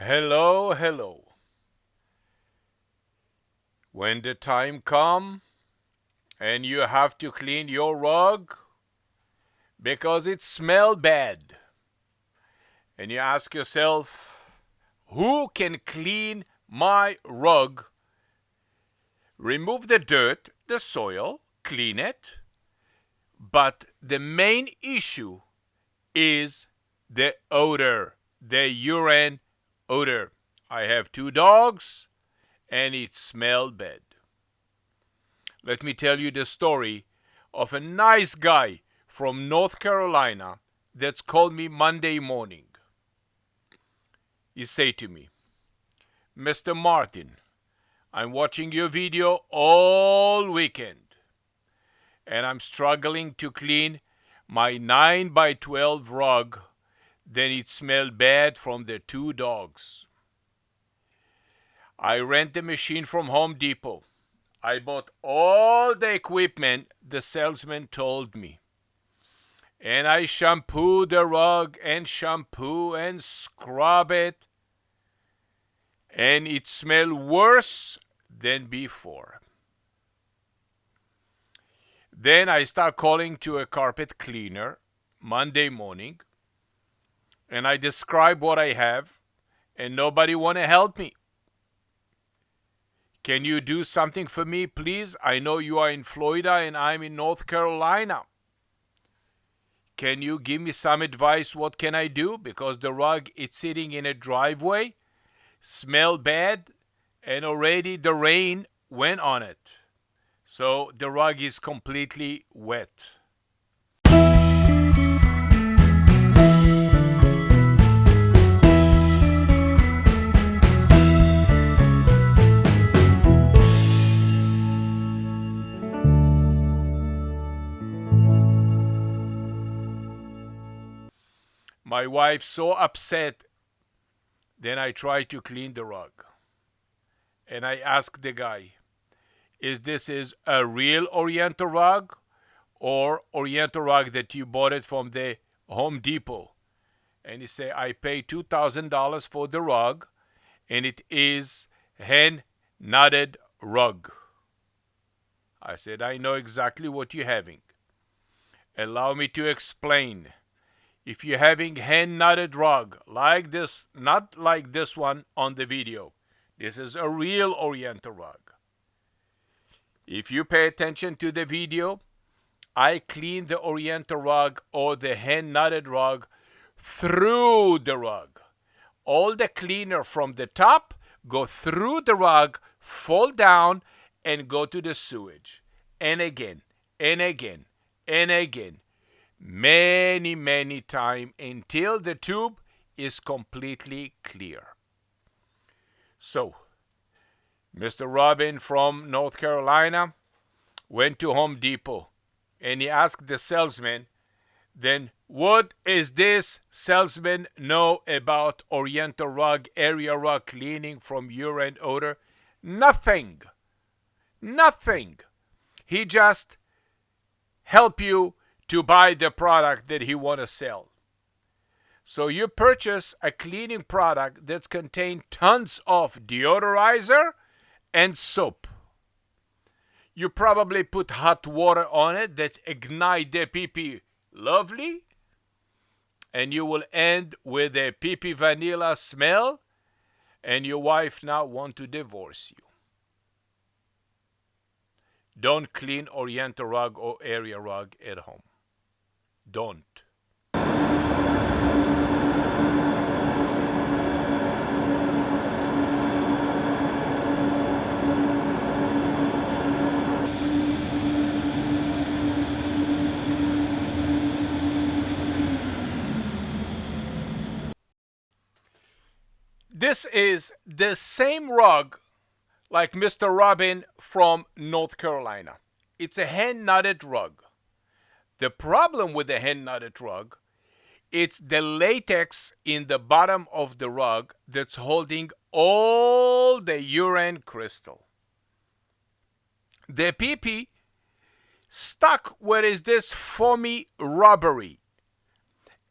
Hello, hello. When the time come and you have to clean your rug because it smell bad, and you ask yourself, who can clean my rug? Remove the dirt, the soil, clean it, but the main issue is the odor, the urine odor. I have 2 dogs and it smelled bad. Let me tell you the story of a nice guy from North Carolina that's called me Monday morning. He say to me, Mr. Martin, I'm watching your video all weekend and I'm struggling to clean my 9 by 12 rug. Then it smelled bad from the 2 dogs. I rent the machine from Home Depot. I bought all the equipment the salesman told me. And I shampoo the rug and shampoo and scrub it. And it smelled worse than before. Then I start calling to a carpet cleaner Monday morning. And I describe what I have. And nobody want to help me. Can you do something for me, please? I know you are in Florida and I'm in North Carolina. Can you give me some advice? What can I do? Because the rug is sitting in a driveway, smell bad, and already the rain went on it. So the rug is completely wet. My wife so upset. Then I try to clean the rug. And I ask the guy, is this a real Oriental rug or Oriental rug that you bought it from the Home Depot? And he say, I paid $2,000 for the rug and it is hen knotted rug. I said, I know exactly what you're having. Allow me to explain. If you're having hen knotted rug like this, not like this one on the video, this is a real Oriental rug. If you pay attention to the video, I clean the Oriental rug or the hen knotted rug through the rug. All the cleaner from the top go through the rug, fall down, and go to the sewage. And again, and again, and again. Many, many times until the tube is completely clear. So, Mr. Robin from North Carolina went to Home Depot and he asked the salesman, then what is this salesman know about Oriental rug, area rug cleaning from urine odor? Nothing. Nothing. He just help you to buy the product that he want to sell. So you purchase a cleaning product that contains tons of deodorizer and soap. You probably put hot water on it that ignite the pee-pee lovely, and you will end with a pee-pee vanilla smell, and your wife now want to divorce you. Don't clean Oriental rug or area rug at home. Don't. This is the same rug like Mr. Robin from North Carolina. It's a hand knotted rug. The problem with the hand knotted rug, it's the latex in the bottom of the rug that's holding all the urine crystal. The pee-pee stuck where is this foamy rubbery.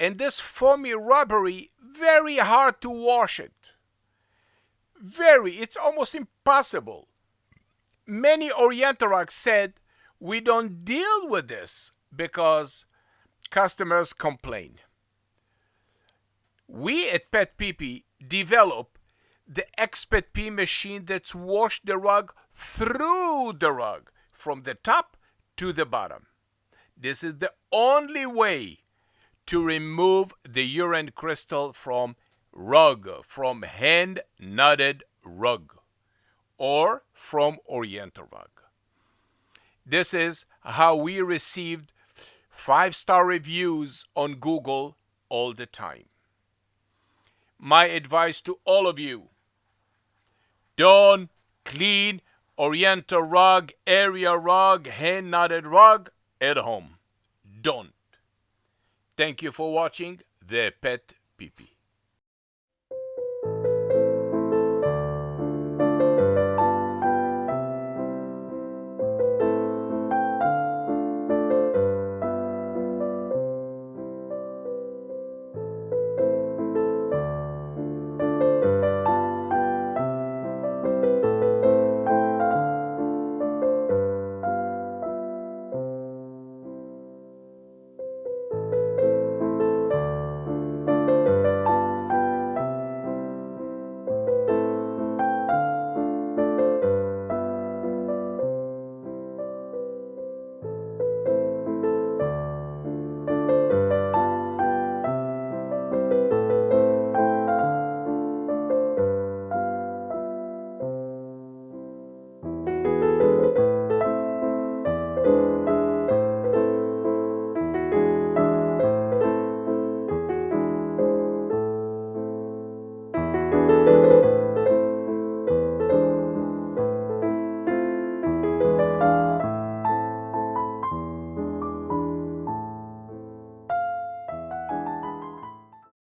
And this foamy rubbery, very hard to wash it. It's almost impossible. Many Oriental rugs said we don't deal with this because customers complain. We at PetPeePee develop the XPetPee machine that's washed the rug through the rug from the top to the bottom. This is the only way to remove the urine crystal from hand knotted rug, or from Oriental rug. This is how we received 5-star reviews on Google all the time. My advice to all of you: don't clean Oriental rug, area rug, hand knotted rug at home. Don't. Thank you for watching the Pet Pee Pee.